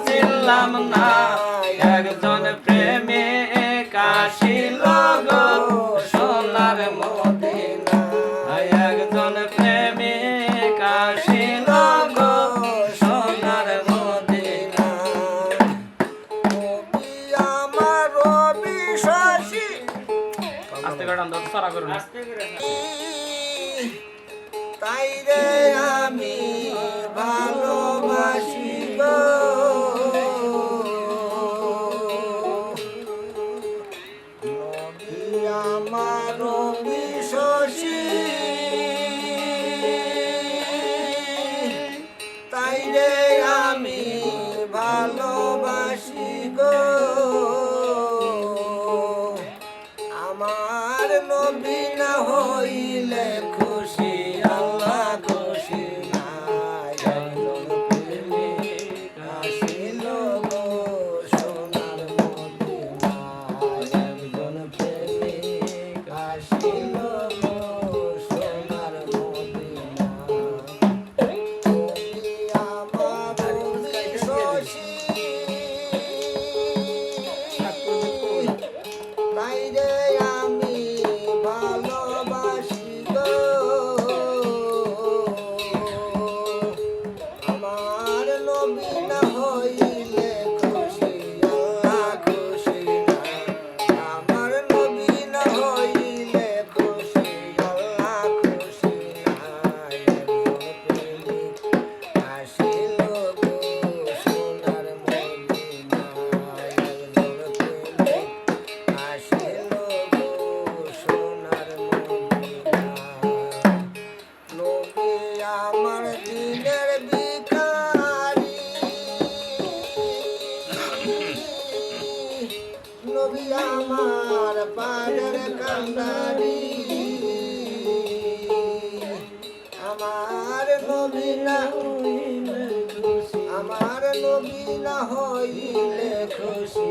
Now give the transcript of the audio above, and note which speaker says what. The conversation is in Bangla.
Speaker 1: ছিলাম না একজন প্রেমিক আসিল গো সোনার মদিনা একজন প্রেমিক আসিল গো সোনার মদিনা
Speaker 2: আমার বিশ্বাসী
Speaker 1: আস্তে করে আন্দাজ সারা করুন
Speaker 2: তাই রে আমি ভালোবাসি গো নবী আমার বিশ্বাসী তাই রে আমি ভালোবাসি গো আমার নবী না হইলে খুশি আল্লাহ খুশি না একজন প্রেমিক আসিল গো সোনার মদিনা একজন প্রেমিক আসিল গো সোনার মদিনা আমার শশী তাই রে আমি ভালোবাসি গো আমার নবী না হইলে খুশি আল্লাহ খুশি না আমার নবী না হইলে খুশি আল্লাহ খুশি না একজন প্রেমিক আসিল গো সোনার মদিনা একজন প্রেমিক আসিল গো সোনার মদিনা নবী আমার দিনের ভিখারি নবী আমার পাড়ের কান্ডারি আমার নবী না হইলে খুশি আমার নবী না হইলে খুশি